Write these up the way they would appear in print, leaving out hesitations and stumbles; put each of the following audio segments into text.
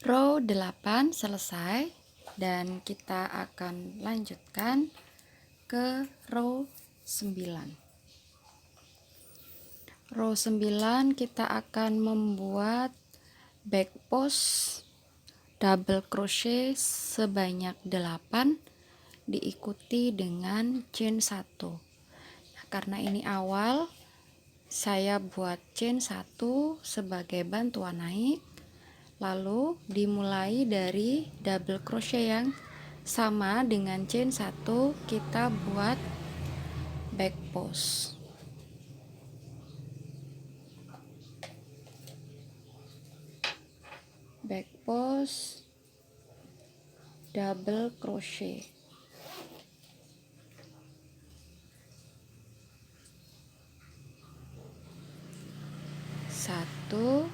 Row 8 selesai dan kita akan lanjutkan ke row 9. Row 9 kita akan membuat back post double crochet sebanyak 8 diikuti dengan chain 1. Nah, karena ini awal, saya buat chain 1 sebagai bantuan naik. Lalu dimulai dari double crochet yang sama dengan chain 1, kita buat back post. Back post double crochet. Satu,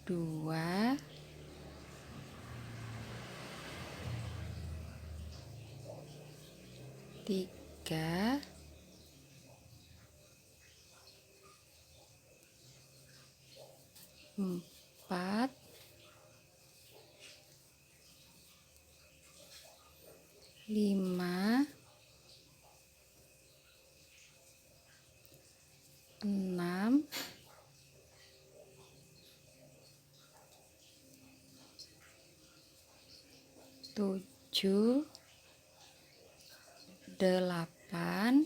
dua, tiga, empat, lima, enam, tujuh, 8,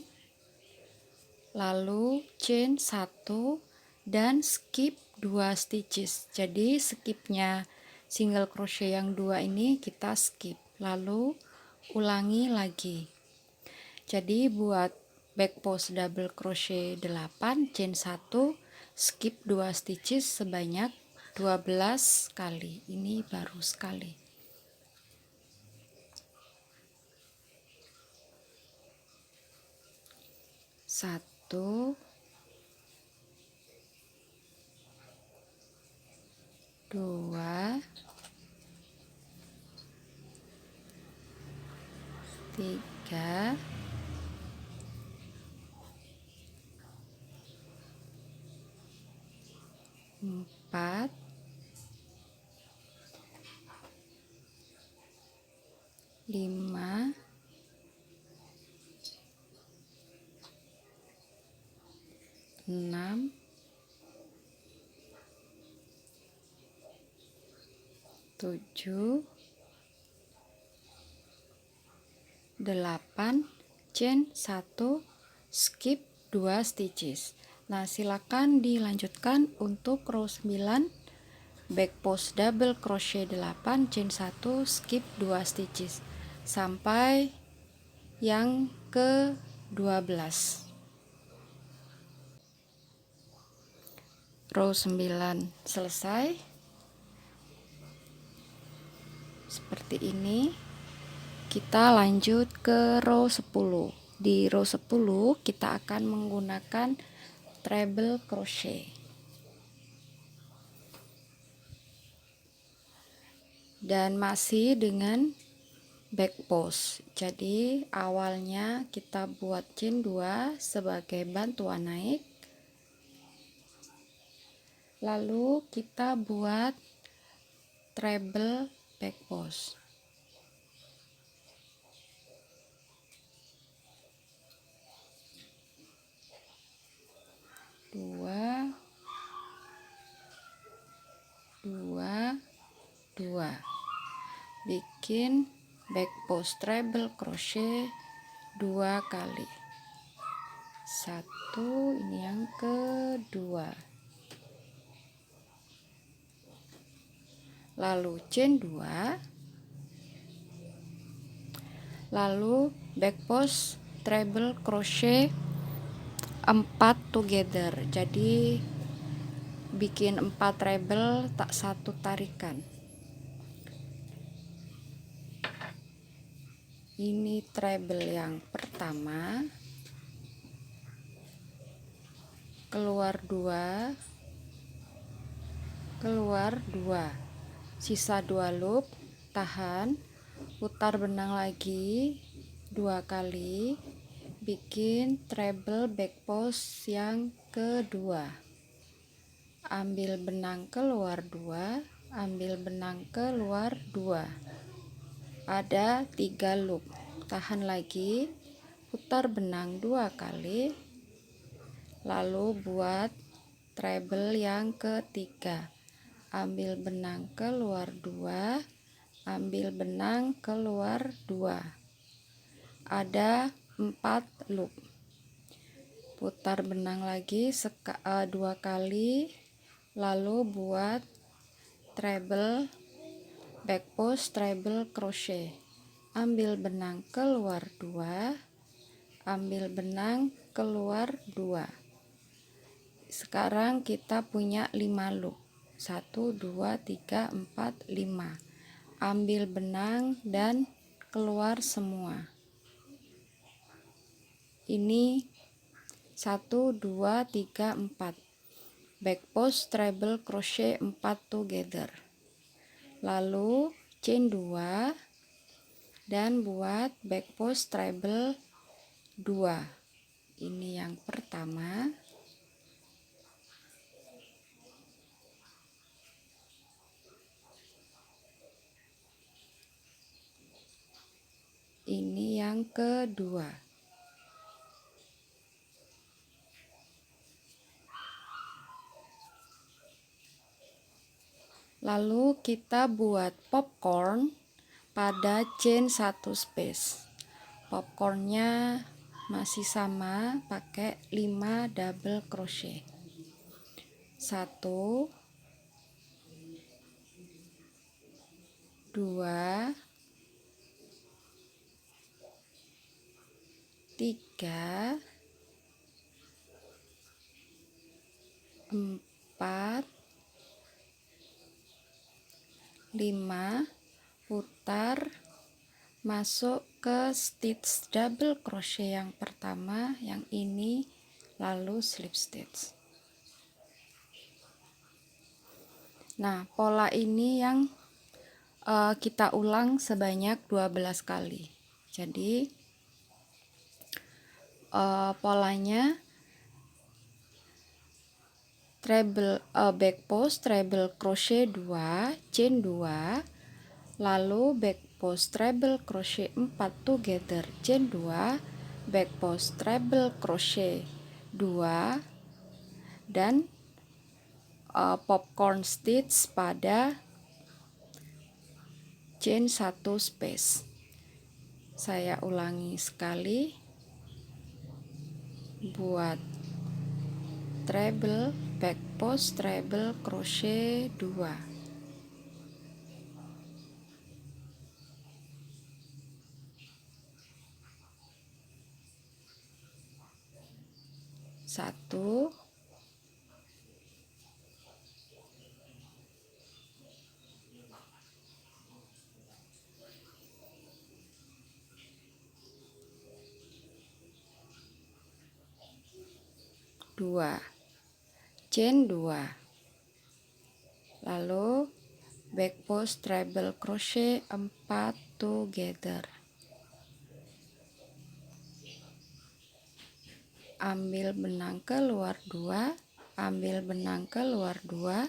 lalu chain 1 dan skip 2 stitches. Jadi skipnya single crochet yang 2 ini kita skip, lalu ulangi lagi. Jadi buat back post double crochet 8, chain 1, skip 2 stitches sebanyak 12 kali. Ini baru sekali. Satu, dua, tiga, empat, lima, enam, tujuh, 8, chain 1, skip 2 stitches. Nah, silakan dilanjutkan untuk row 9, back post double crochet 8, chain 1, skip 2 stitches sampai yang ke 12. Row 9 selesai seperti ini. Kita lanjut ke row 10. Di row 10 kita akan menggunakan treble crochet. Dan masih dengan back post. Jadi awalnya kita buat chain 2 sebagai bantuan naik. Lalu kita buat treble back post. Dua, bikin back post treble crochet 2 kali. Satu, ini yang kedua. Lalu chain 2, lalu back post treble crochet 4 together. Jadi bikin 4 treble tak satu tarikan. Ini treble yang pertama, keluar 2, keluar 2, sisa 2 loop, tahan, putar benang lagi 2 kali, bikin treble back post yang kedua. Ambil benang keluar 2, ambil benang keluar 2. Ada 3 loop. Tahan lagi, putar benang 2 kali, lalu buat treble yang ketiga. Ambil benang keluar 2, ambil benang keluar 2. Ada 4 loop. Putar benang lagi 2 kali, lalu buat treble back post treble crochet. Ambil benang keluar 2, ambil benang keluar 2. Sekarang kita punya 5 loop. 1 2 3 4 5. Ambil benang dan keluar semua. Ini 1 2 3 4. Back post treble crochet 4 together. Lalu chain 2 dan buat back post treble 2. Ini yang pertama. Ini yang kedua. Lalu kita buat popcorn pada chain 1 space. Popcornnya masih sama, pakai 5 double crochet. 1 2 3 4 5, putar, masuk ke stitch double crochet yang pertama, yang ini, lalu slip stitch. Nah, pola ini yang kita ulang sebanyak 12 kali. Jadi polanya treble back post treble crochet 2, chain 2, lalu back post treble crochet 4 together, chain 2, back post treble crochet 2, dan popcorn stitch pada chain 1 space. Saya ulangi sekali, buat treble back post treble crochet 2, satu, dua, chain 2, lalu back post treble crochet 4 together, ambil benang keluar 2, ambil benang keluar 2,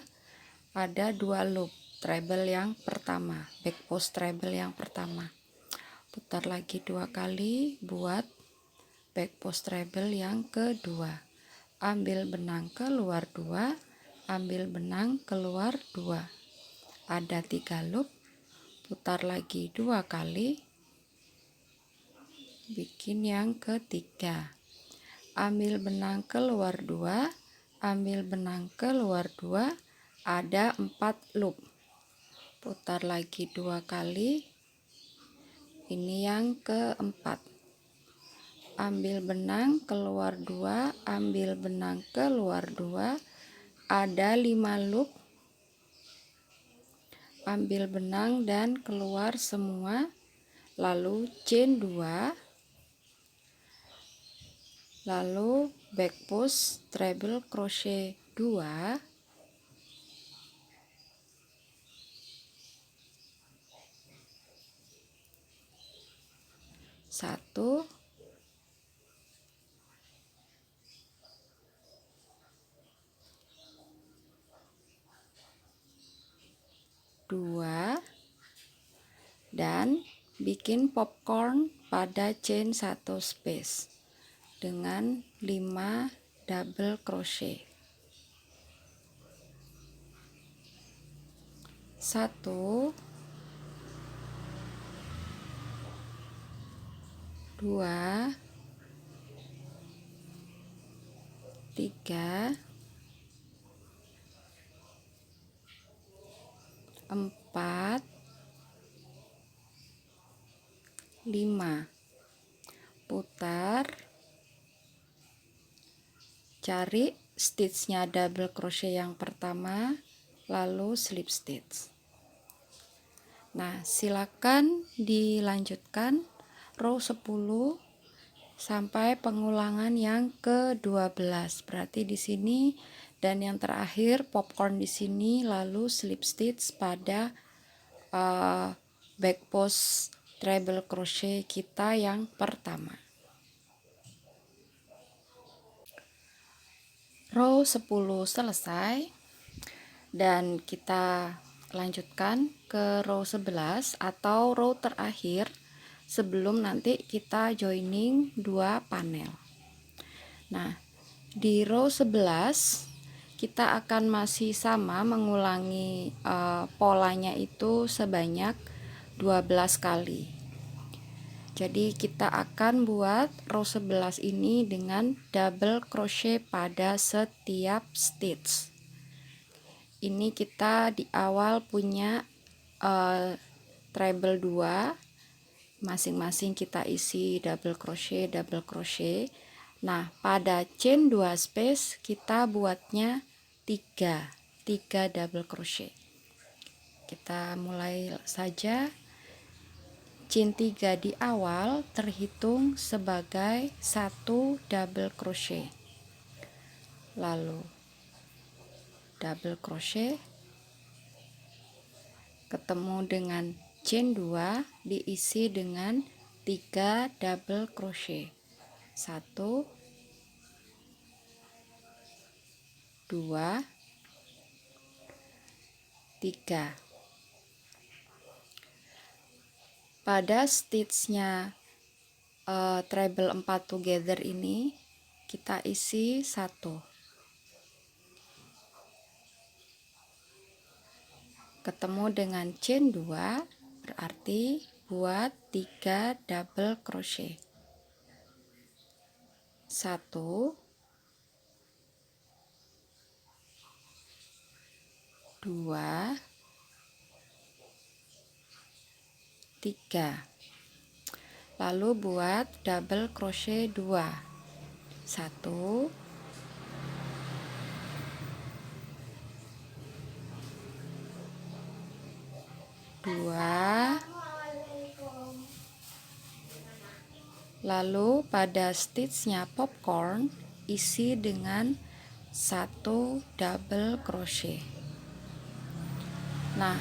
ada 2 loop treble yang pertama, back post treble yang pertama. Putar lagi 2 kali, buat back post treble yang kedua. Ambil benang keluar 2, ambil benang keluar 2. Ada 3 loop, putar lagi 2 kali, bikin yang ketiga. Ambil benang keluar 2, ambil benang keluar 2, ada 4 loop. Putar lagi 2 kali. Ini yang keempat. Ambil benang keluar 2, ambil benang keluar 2, ada 5 loop. Ambil benang dan keluar semua, lalu chain 2, lalu back post treble crochet 2, 1, 2, dan bikin popcorn pada chain 1 space dengan 5 double crochet. 1, 2, 3, 4, 5. Putar, cari stitchnya double crochet yang pertama, lalu slip stitch. Nah, silakan dilanjutkan row 10 sampai pengulangan yang ke-12. Berarti di sini dan yang terakhir popcorn di sini, lalu slip stitch pada back post treble crochet kita yang pertama. Row 10 selesai dan kita lanjutkan ke row 11 atau row terakhir sebelum nanti kita joining 2 panel. Nah, di row 11 kita akan masih sama mengulangi polanya itu sebanyak 12 kali. Jadi kita akan buat row 11 ini dengan double crochet pada setiap stitch. Ini kita di awal punya treble 2, masing-masing kita isi double crochet, double crochet. Nah, pada chain 2 space kita buatnya 3 double crochet. Kita mulai saja. Chain 3 di awal terhitung sebagai 1 double crochet, lalu double crochet, ketemu dengan chain 2 diisi dengan 3 double crochet, 1, 2, 3. Pada stitchnya treble 4 together ini kita isi 1, ketemu dengan chain 2 berarti buat 3 double crochet, 1, 2, 3, lalu buat double crochet 2, 1, 2, lalu pada stitchnya popcorn isi dengan 1 double crochet. Nah,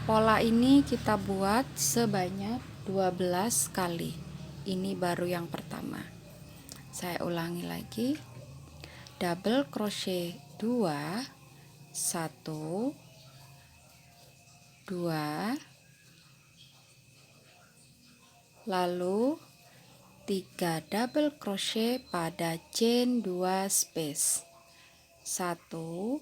pola ini kita buat sebanyak 12 kali. Ini baru yang pertama. Saya ulangi lagi. Double crochet 2, 1, 2, lalu 3 double crochet pada chain 2 space, 1,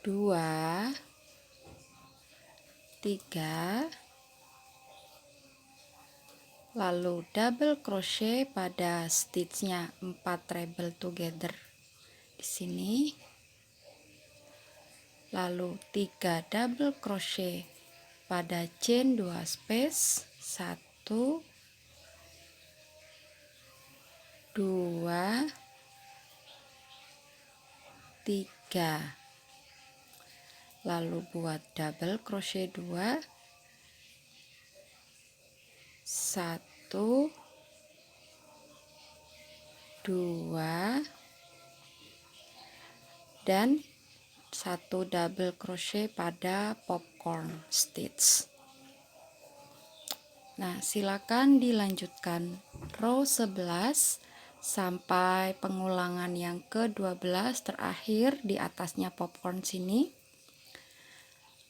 2, 3, lalu double crochet pada stitchnya 4 treble together di sini, lalu 3 double crochet pada chain 2 space, 1, 2, 3, lalu buat double crochet 2, 1, 2, dan 1 double crochet pada popcorn stitch. Nah, silakan dilanjutkan row 11 sampai pengulangan yang ke-12 terakhir di atasnya popcorn sini.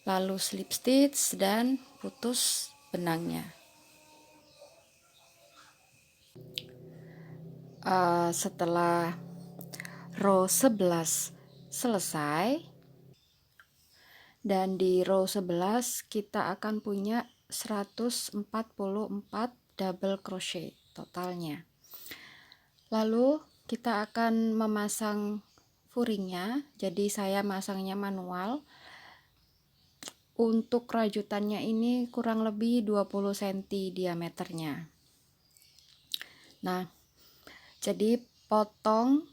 Lalu slip stitch dan putus benangnya. Setelah row 11 selesai, dan di row 11 kita akan punya 144 double crochet totalnya. Lalu kita akan memasang furingnya, jadi saya masangnya manual. Untuk rajutannya ini kurang lebih 20 cm diameternya. Nah, jadi potong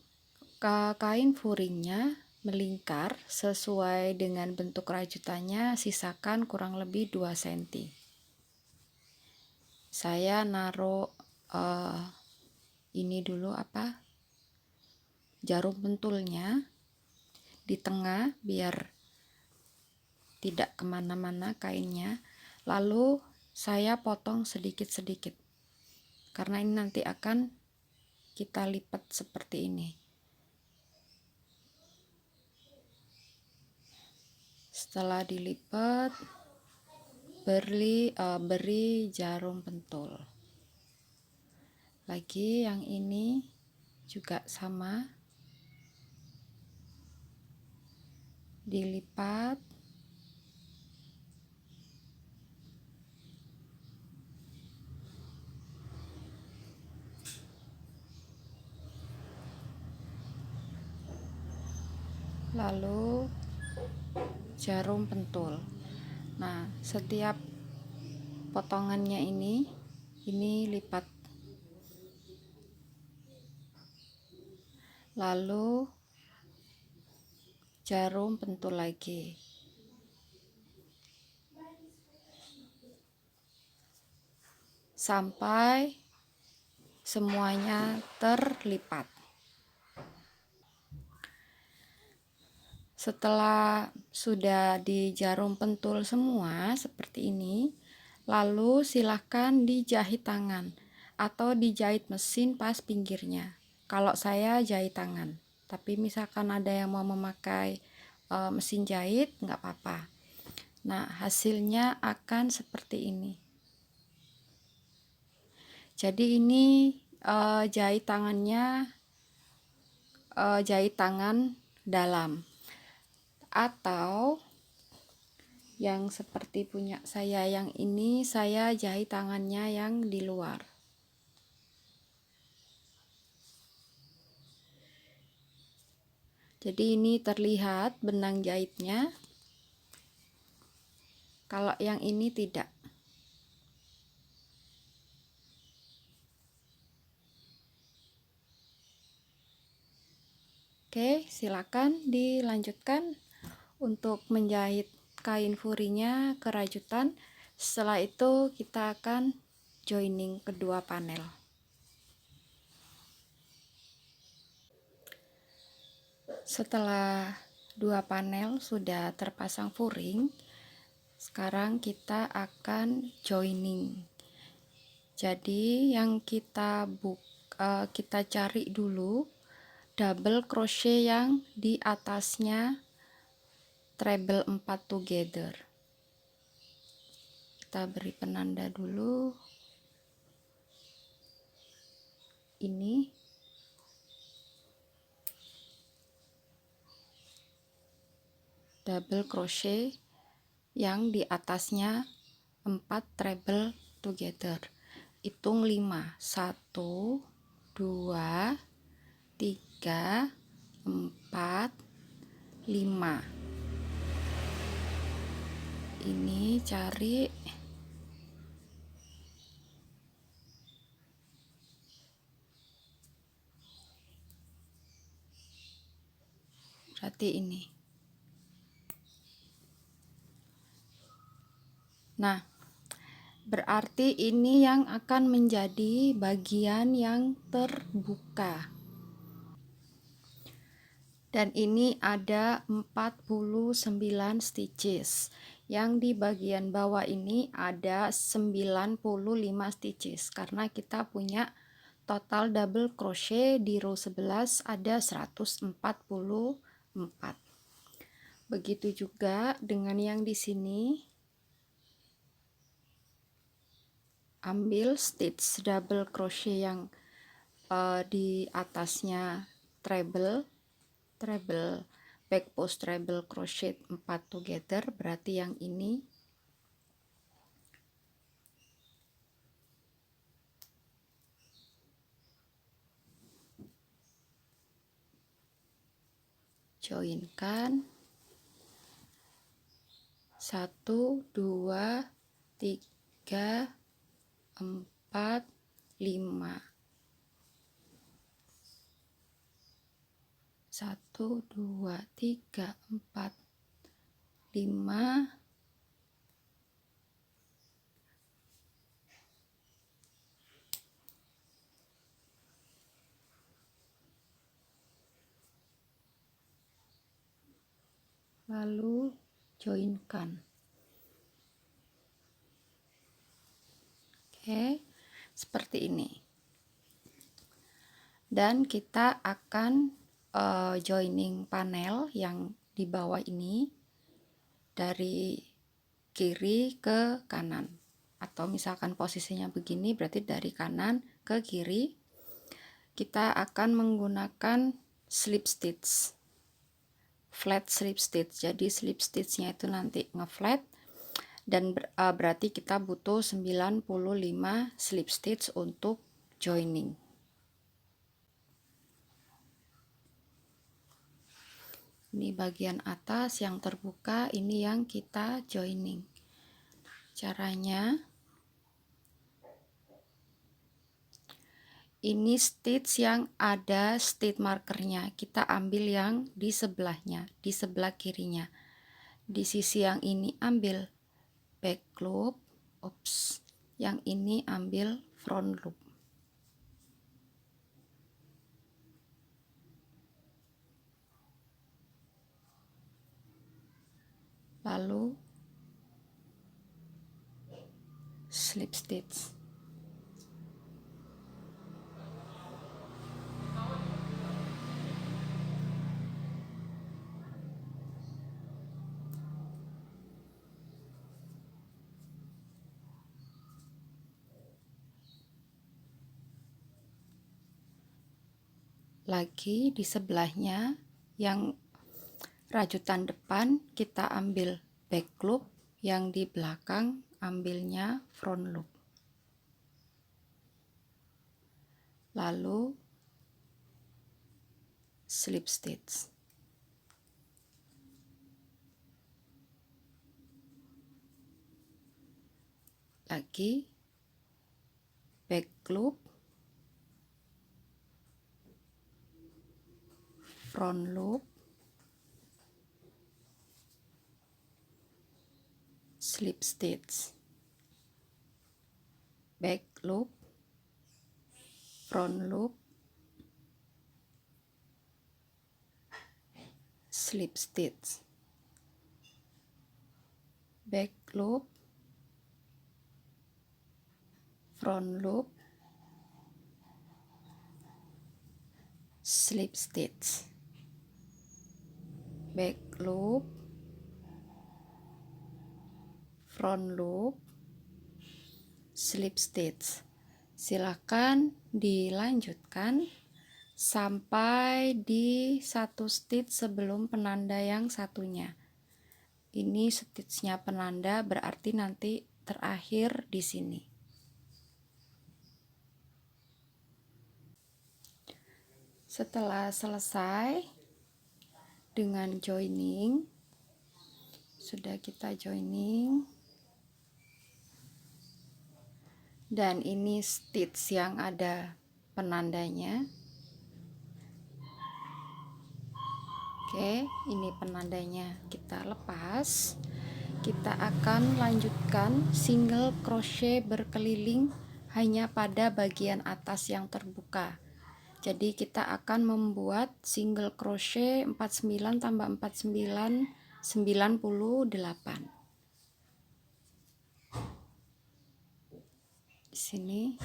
kain furingnya melingkar sesuai dengan bentuk rajutannya, sisakan kurang lebih 2 cm. Saya naruh ini dulu jarum pentulnya di tengah biar tidak kemana-mana kainnya. Lalu saya potong sedikit-sedikit karena ini nanti akan kita lipat seperti ini. Setelah dilipat, beri jarum pentul lagi. Yang ini juga sama, dilipat, lalu jarum pentul. Nah, setiap potongannya ini lipat, lalu jarum pentul lagi sampai semuanya terlipat. Setelah sudah di jarum pentul semua seperti ini, lalu silahkan dijahit tangan atau dijahit mesin pas pinggirnya. Kalau saya jahit tangan, tapi misalkan ada yang mau memakai mesin jahit, nggak apa-apa. Nah, hasilnya akan seperti ini. Jadi ini jahit tangannya, jahit tangan dalam, atau yang seperti punya saya yang ini, saya jahit tangannya yang di luar. Jadi ini terlihat benang jahitnya, kalau yang ini tidak. Oke, silakan dilanjutkan untuk menjahit kain furinya ke rajutan. Setelah itu kita akan joining kedua panel. Setelah dua panel sudah terpasang furing, sekarang kita akan joining. Jadi yang kita cari dulu double crochet yang di atasnya treble 4 together. Kita beri penanda dulu. Ini double crochet yang di atasnya 4 treble together. Hitung 5. 1 2 3 4 5. Ini cari berarti ini. Nah, berarti ini yang akan menjadi bagian yang terbuka. Dan ini ada 49 stitches. Yang di bagian bawah ini ada 95 stitches karena kita punya total double crochet di row 11 ada 144. Begitu juga dengan yang di sini. Ambil stitch double crochet yang di atasnya treble back post treble crochet 4 together, berarti yang ini. Joinkan 1 2 3 4 5. 1 2 3 4 5. Lalu joinkan. Oke, seperti ini. Dan kita akan joining panel yang di bawah ini dari kiri ke kanan, atau misalkan posisinya begini berarti dari kanan ke kiri. Kita akan menggunakan slip stitch, flat slip stitch. Jadi slip stitchnya itu nanti ngeflat, dan berarti kita butuh 95 slip stitch untuk joining. Ini bagian atas yang terbuka, ini yang kita joining. Caranya, ini stitch yang ada stitch markernya, kita ambil yang di sebelahnya, di sebelah kirinya. Di sisi yang ini ambil back loop, yang ini ambil front loop. Lalu slip stitch. Lagi di sebelahnya yang rajutan depan kita ambil back loop, yang di belakang ambilnya front loop. Lalu slip stitch. Lagi back loop, front loop, slip stitch, back loop, front loop, slip stitch, back loop, front loop, slip stitch, back loop, front loop, slip stitch. Silakan dilanjutkan sampai di satu stitch sebelum penanda yang satunya. Ini stitchnya penanda, berarti nanti terakhir di sini. Setelah selesai dengan joining, sudah kita joining, dan ini stitch yang ada penandanya. Oke, ini penandanya kita lepas. Kita akan lanjutkan single crochet berkeliling hanya pada bagian atas yang terbuka. Jadi kita akan membuat single crochet 49 tambah 49 98. di sini.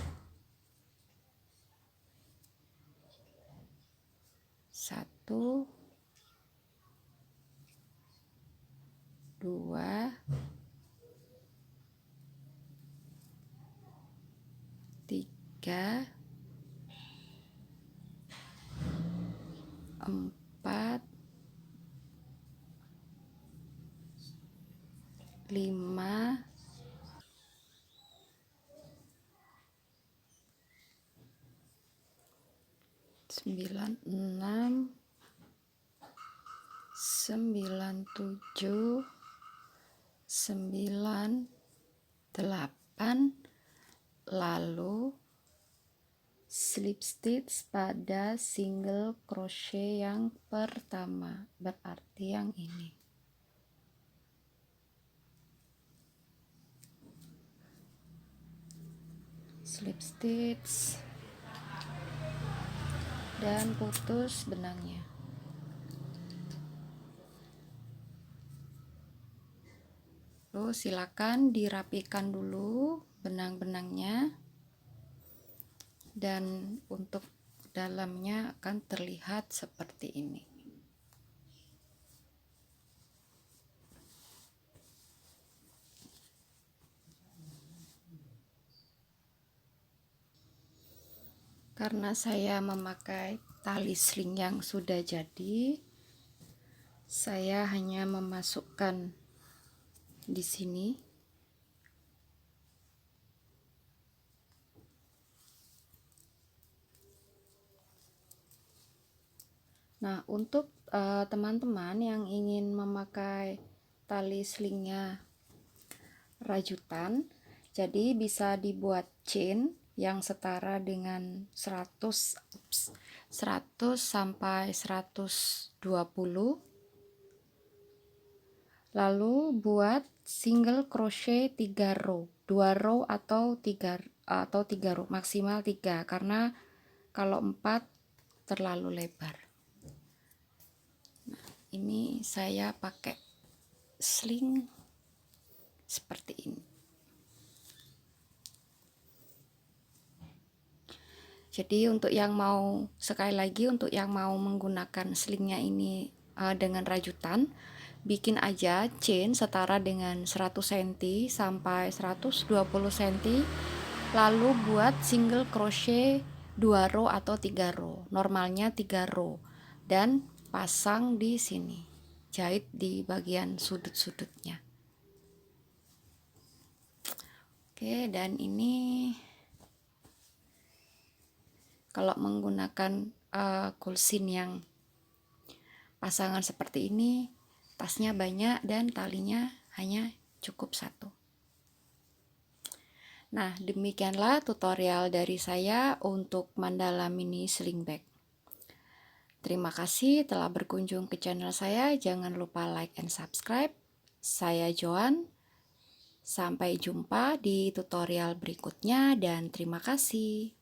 1, 2, 3, 4, 5, 9, 6, 9, 7, 9, 8, lalu slip stitch pada single crochet yang pertama, berarti yang ini. Slip stitch dan putus benangnya. Lalu silakan dirapikan dulu benang-benangnya, dan untuk dalamnya akan terlihat seperti ini. Karena saya memakai tali sling yang sudah jadi, saya hanya memasukkan di sini. Nah, untuk teman-teman yang ingin memakai tali slingnya rajutan, jadi bisa dibuat chain yang setara dengan 100 sampai 120. Lalu buat single crochet 3 row, 2 row atau 3 row, maksimal 3, karena kalau 4 terlalu lebar. Nah, ini saya pakai sling seperti ini. Jadi untuk yang mau, sekali lagi, untuk yang mau menggunakan slingnya ini dengan rajutan, bikin aja chain setara dengan 100 cm sampai 120 cm, lalu buat single crochet 2 row atau 3 row, normalnya 3 row, dan pasang di sini, jahit di bagian sudut-sudutnya. Oke, dan ini kalau menggunakan kulsin yang pasangan seperti ini, tasnya banyak dan talinya hanya cukup 1. Nah, demikianlah tutorial dari saya untuk mandala mini sling bag. Terima kasih telah berkunjung ke channel saya. Jangan lupa like and subscribe. Saya Joan. Sampai jumpa di tutorial berikutnya dan terima kasih.